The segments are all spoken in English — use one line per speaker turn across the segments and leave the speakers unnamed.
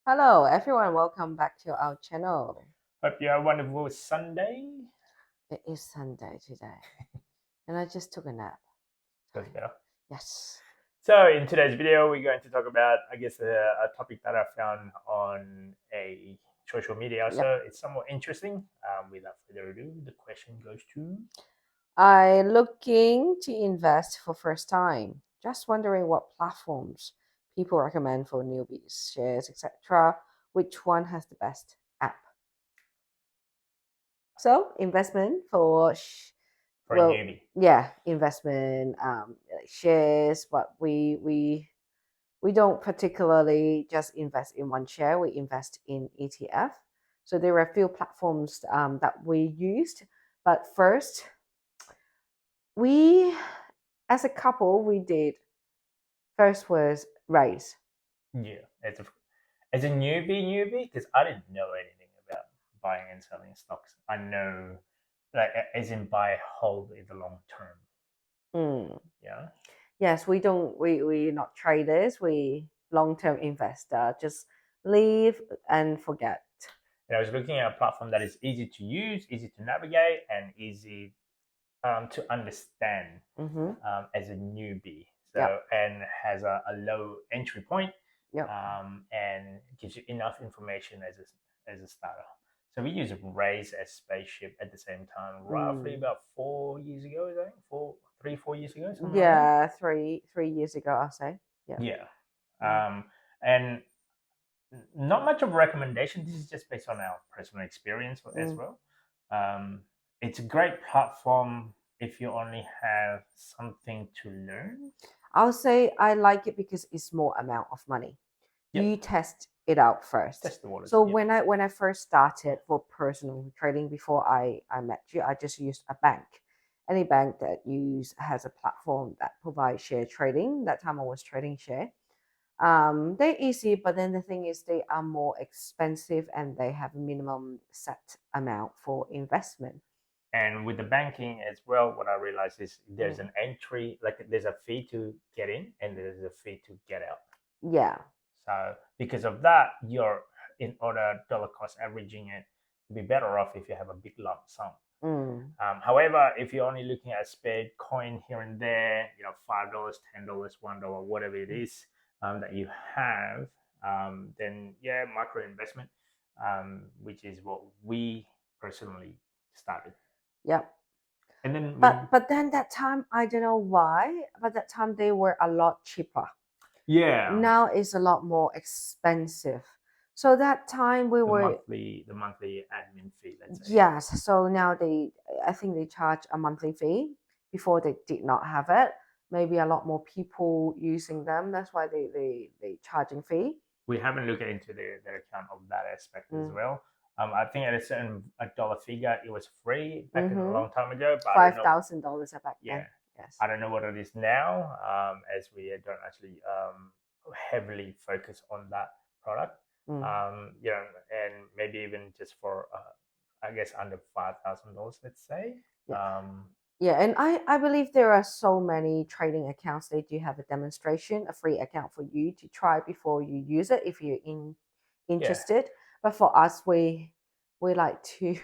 Hello, everyone. Welcome back to our channel.
Hope you have a wonderful Sunday.
It is Sunday today, and I just took a nap.
That's better.
Yes.
So, in today's video, we're going to talk about, a topic that I found on a social media.
Yep.
So, it's somewhat interesting. Without further ado, the question goes to.
I looking to invest for first time. Just wondering what platforms people recommend for newbies, shares, etc. Which one has the best app? So investment for
For a newbie.
yeah, investment like shares, but we don't particularly just invest in one share, we invest in ETF. So there are a few platforms that we used. But first, we, as a couple, we did first was raise.
Yeah, as a newbie, because I didn't know anything about buying and selling stocks. I know, like, as in buy, hold in the long term.
Mm.
Yeah.
Yes, we don't, we're not traders, we long term investor. Just leave and forget.
And I was looking at a platform that is easy to use, easy to navigate, and easy to understand
Mm-hmm.
as a newbie. So,
Yep.
and has a low entry point,
Yep.
and gives you enough information as a starter. So we use Raise as Spaceship at the same time, roughly
Mm.
about 4 years ago, I think 4 years ago, something like that.
Yeah, three years ago, I'll say. Yeah.
Yeah,
Mm.
and not much of a recommendation. This is just based on our personal experience as
Mm.
well. Um, it's a great platform if you only have something to learn.
I'll say I like it because it's more amount of money.
Yep,
You test it out first.
test the waters.
So
Yep.
when I first started for personal trading before I met you, I just used a bank. Any bank that has a platform that provides share trading. That time I was trading share. They're easy, but then the thing is they are more expensive and they have a minimum set amount for investment.
And with the banking as well, what I realized is there's
Mm.
an entry, like there's a fee to get in and there's a fee to get out.
Yeah.
So because of that, you're in order dollar cost averaging it, you'd be better off if you have a big lump sum.
Mm.
However, if you're only looking at spare coin here and there, $5, $10, $1, whatever it is that you have, then yeah, micro investment, which is what we personally started.
Yep.
And then when
But then that time I don't know why, but that time they were a lot cheaper.
yeah,
Now it's a lot more expensive. So that time we were,
the monthly admin fee, let's say.
yes. So now I think they charge a monthly fee. Before they did not have it. Maybe a lot more people using them. That's why they charging fee.
We haven't looked into the account of that aspect as
Mm.
well. I think at a certain a dollar figure, it was free back in a
Mm-hmm.
long time ago, but I don't know.
$5,000 back
Yeah,
then. Yes.
I don't know what it is now, as we don't actually heavily focus on that product.
Mm.
And maybe even just for I guess under $5,000, let's say.
Yeah.
Um,
Yeah, and I believe there are so many trading accounts. They do have a demonstration, a free account for you to try before you use it if you're
yeah,
interested. But for us, we like to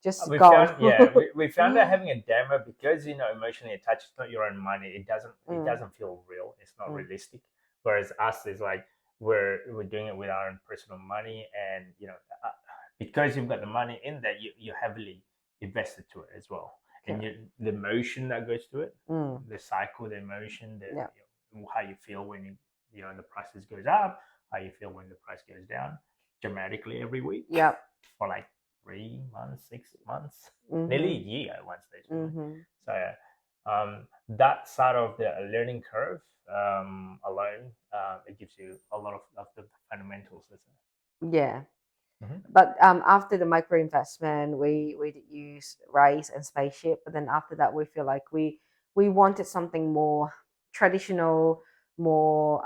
just
we
go.
found yeah we found that having a demo, because emotionally attached, it's not your own money, it
Mm,
doesn't feel real, it's not
mm,
realistic. Whereas us is like we're doing it with our own personal money, and uh, because you've got the money in there, you heavily invested to it as well,
yeah,
and the emotion that goes to it,
mm,
the cycle, the emotion,
yeah,
how you feel when the prices goes up, how you feel when the price goes down dramatically every week
yep,
for like 3 months, 6 months, nearly a
mm-hmm,
year at one stage, really.
mm-hmm,
So yeah, that side of the learning curve alone, it gives you a lot of the fundamentals. Let's say.
yeah.
Mm-hmm.
But after the micro investment, we did use Rise and Spaceship. But then after that, we feel like we wanted something more traditional, more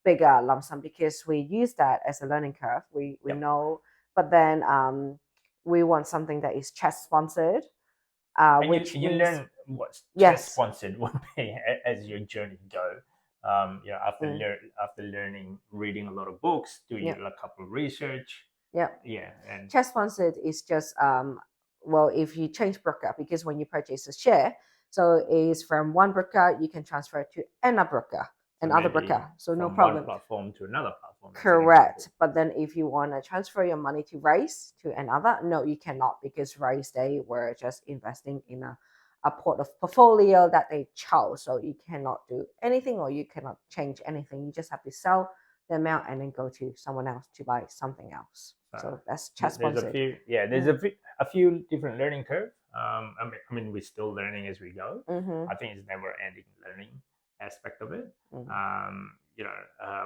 bigger lump sum because we use that as a learning curve. We
Yep.
know, but then we want something that is chess sponsored,
And you
which
you
means
learn what chess
yes,
sponsored would be as your journey go.
Mm.
After learning, reading a lot of books, doing
Yeah.
a couple of research.
Yeah.
Yeah, and
Trust sponsored is just well, if you change broker, because when you purchase a share, so it's from one broker, you can transfer it to another broker,
so
another
maybe
broker, so no
from one
problem.
platform to another platform, as an
Correct.
example.
But then if you want to transfer your money to Raise to another, no, you cannot, because Raise, they were just investing in a portfolio that they chose. So you cannot do anything, or you cannot change anything. You just have to sell the amount and then go to someone else to buy something else. So that's chat
There's a
sponsored.
few, yeah, there's
Mm.
a few different learning curve. We're still learning as we go.
Mm-hmm.
I think it's never ending learning aspect of it.
Mm.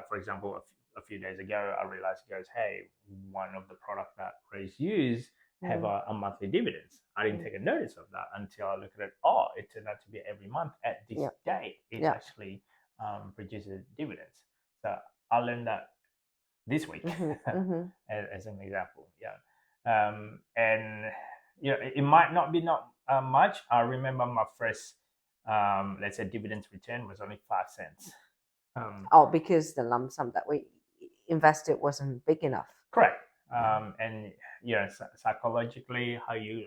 For example, a few days ago, I realized, goes, hey, one of the product that Raise use have
Mm.
a monthly dividends. I didn't
Mm.
take a notice of that until I look at it. Oh, it turned out to be every month at this
Yeah.
date. It
Yeah.
actually produces dividends. So I learned that this week
Mm-hmm. Mm-hmm.
as an example. Yeah, and it might not be not much. I remember my first, let's say, dividends return was only 5 cents.
Oh, because the lump sum that we invested wasn't big enough.
Correct.
Yeah.
And psychologically, how you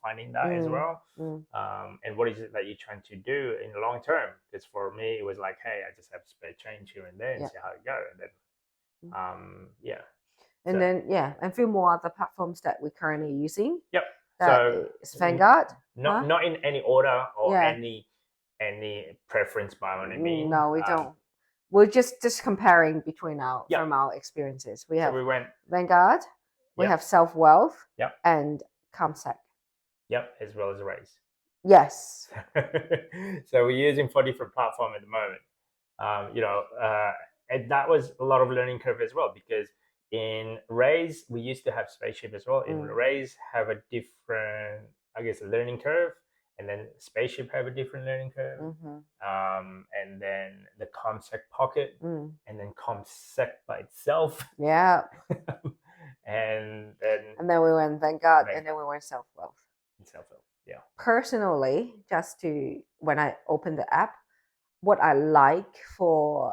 finding that as
Mm.
well,
Mm.
and what is it that you're trying to do in the long term? Because for me, it was like, hey, I just have spare change here and there and
Yeah.
see how it go, and then
Mm.
yeah.
And
So
then a few more other platforms that we're currently using.
yep.
That
So
is Vanguard. Huh?
not in any order or
Yeah.
any preference by any mean.
No, we don't. We're just comparing between
Yep.
from our experiences. We
So
have
we went.
Vanguard, we
Yep.
have Self Wealth,
Yep.
and Comsec.
Yep. As well as Raise.
Yes.
So we're using 4 different platforms at the moment. And that was a lot of learning curve as well, because in Raise we used to have Spaceship as well. In Raise have a different, I guess, learning curve, and then Spaceship have a different learning curve, and then the Comsec Pocket, and then Comsec by itself.
Yeah.
and
then we went Vanguard, and then we went Self Wealth.
Yeah.
Personally, just to when I open the app, what I like for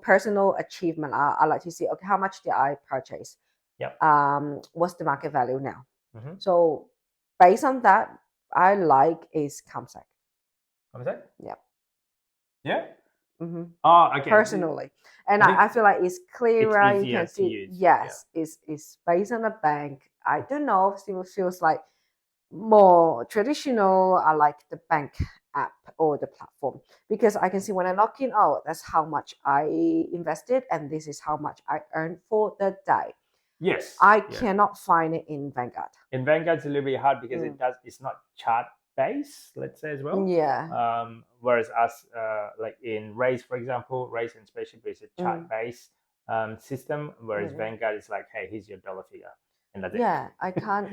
personal achievement, I like to see, okay, how much did I purchase?
Yep.
What's the market value now?
Mm-hmm.
So based on that, I like is Comsec.
Comsec?
Yeah.
Yeah.
Mm-hmm.
Oh, okay.
Personally, and I feel like it's clearer.
It's
you can see,
use.
yes, it's based on a bank. I don't know, still feels like more traditional. I like the bank app or the platform, because I can see when I log in, oh, that's how much I invested, and this is how much I earned for the day.
Yes.
I cannot find it in Vanguard.
In Vanguard, it's a little bit hard because it's not chart based, let's say, as well.
Yeah.
Whereas us, like in Raise, for example, Raise and Spaceship is a chart based system, whereas Vanguard is like, hey, here's your dollar figure. And that's
Yeah,
it.
I can't.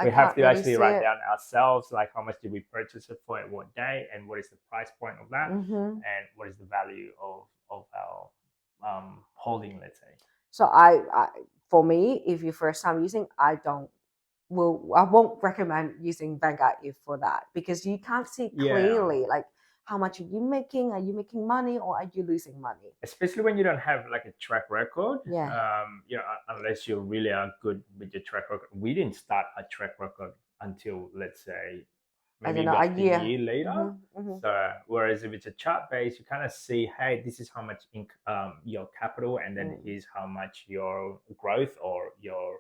We have to
really
actually write down ourselves, like how much did we purchase it for at what day, and what is the price point of that, and what is the value of our holding, let's say.
So I for me, if you first time using, I won't recommend using Vanguard if for that, because you can't see clearly like how much are you making? Are you making money, or are you losing money?
Especially when you don't have like a track record.
Yeah.
Unless you really are good with your track record. We didn't start a track record until, let's say, maybe about a year later. So whereas if it's a chart base, you kind of see, hey, this is how much your capital, and then here's how much your growth or your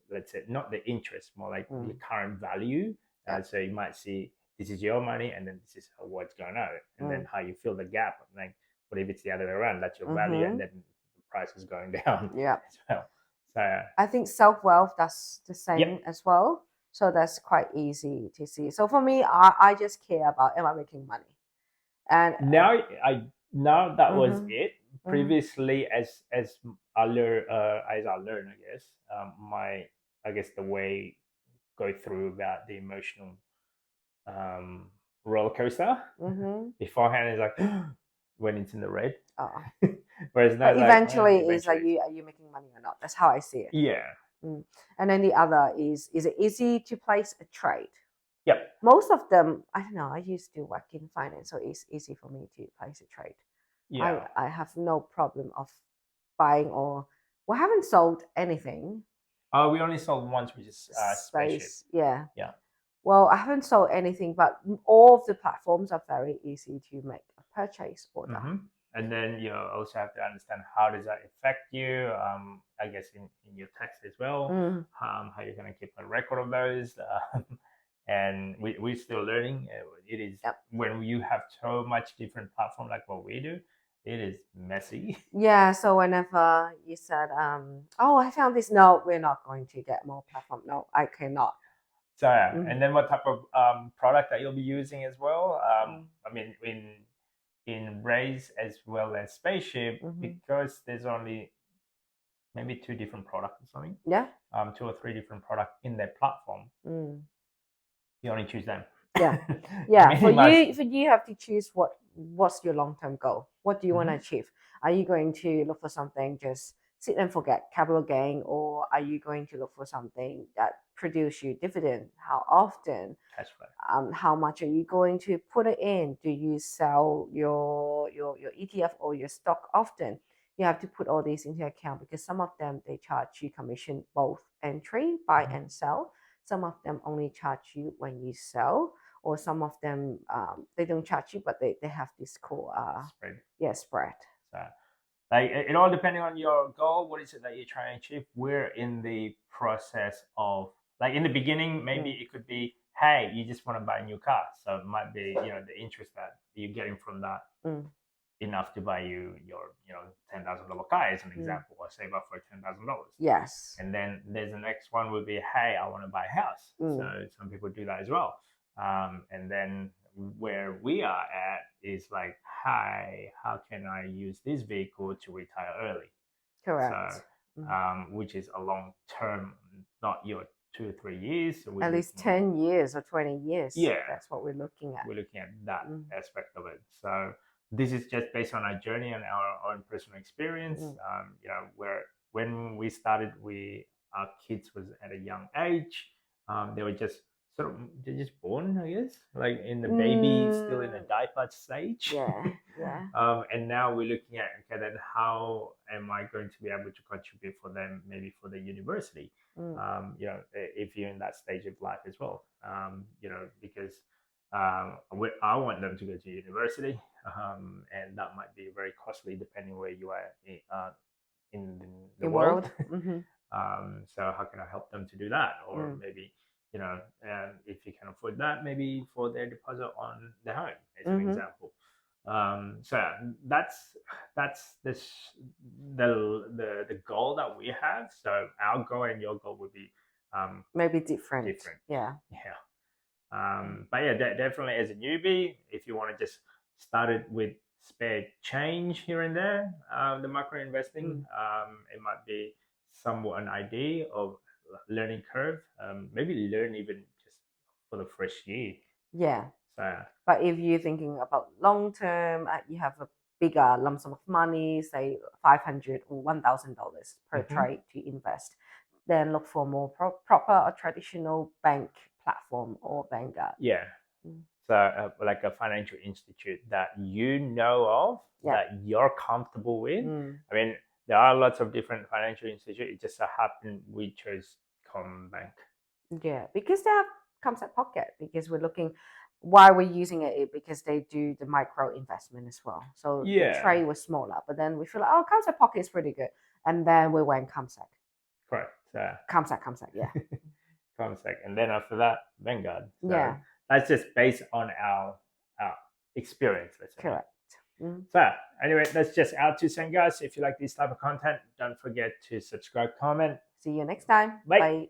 let's say, not the interest, more like the current value. So you might see, this is your money, and then this is what's going on, and then how you fill the gap. Like, what if it's the other way around? That's your value, and then the price is going down.
Yeah.
As well. So
I think Self Wealth does the same as well. So that's quite easy to see. So for me, I just care about, am I making money? And
now that was it. Previously, as I learned, I guess, I guess the way go through about the emotional roller coaster. Beforehand, it's like when it's in the red. Whereas now,
but eventually, is like, are you making money or not? That's how I see it.
Yeah.
And then the other is it easy to place a trade?
Yep.
Most of them, I don't know. I used to work in finance, so it's easy for me to place a trade.
Yeah.
I have no problem of buying or we haven't sold anything.
We only sold once, which is spaceship.
Space, yeah.
Yeah.
Well, I haven't sold anything, but all of the platforms are very easy to make a purchase order.
Mm-hmm. And then you also have to understand how does that affect you. I guess in your tax as well.
Mm.
How you're going to keep a record of those. And we're still learning. It is
Yep.
when you have so much different platform like what we do, it is messy.
Yeah, so whenever you said, oh, I found this, no, we're not going to get more platform. No, I cannot.
So yeah,
Mm.
and then what type of product that you'll be using as well? I mean, in Raise as well as Spaceship, because there's only maybe two different products or something.
Yeah.
2 or 3 different products in their platform.
Mm.
You only choose them.
Yeah. Yeah. For
Minimize.
you have to choose what's your long term goal. What do you want to achieve? Are you going to look for something just sit and forget capital gain, or are you going to look for something that produce you dividend? How often?
Cash flow.
How much are you going to put it in? Do you sell your ETF or your stock often? You have to put all these into account because some of them they charge you commission both entry, buy and sell. Some of them only charge you when you sell, or some of them they don't charge you, but they have this called
Spread.
spread.
So, like it all depending on your goal. What is it that you're trying to achieve? We're in the process of like in the beginning, maybe it could be, hey, you just want to buy a new car, so it might be the interest that you're getting from that enough to buy you your $10,000 car as an example, or save up for $10,000.
Yes.
And then there's the next one would be, hey, I want to buy a house. So some people do that as well. And then where we are at is like, hi, how can I use this vehicle to retire early?
Correct.
So, which is a long term, not your 2 or 3 years. So
at least 10 years or 20 years.
Yeah,
that's what we're looking at.
We're looking at that aspect of it. So this is just based on our journey and our own personal experience. Where when we started, our kids was at a young age. They were just they're just born, I guess, like in the baby, still in the diaper stage.
Yeah, yeah.
And now we're looking at, okay, then how am I going to be able to contribute for them, maybe for the university? If you're in that stage of life as well, because I want them to go to university, and that might be very costly depending where you are in the world. So how can I help them to do that? Or maybe, if you can afford that, maybe for their deposit on the home, as an example. So that's the goal that we have. So our goal and your goal would be
maybe different. Yeah.
But yeah, definitely as a newbie, if you want to just start it with spare change here and there, the micro investing, it might be somewhat an idea of learning curve. Maybe learn even just for the first year.
Yeah.
So,
but if you're thinking about long term, you have a bigger lump sum of money, say $500 or $1,000 per trade to invest, then look for more proper or traditional bank platform or Vanguard.
Yeah. So like a financial institute that you know of, that you're comfortable with. I mean, there are lots of different financial institutes. It just so happened we chose Combank.
Yeah, because they have Comsat Pocket, because we're looking why we're using it because they do the micro investment as well. So the trade was smaller, but then we feel like, oh, Comsat Pocket is pretty good. And then we went Comsat.
Correct.
Comsat, yeah.
Comsat. And then after that, Vanguard. So
yeah.
That's just based on our experience. Let's say.
Correct.
So anyway, that's just our 2 cents, guys. If you like this type of content, don't forget to subscribe, comment.
See you next time.
Bye.
Bye.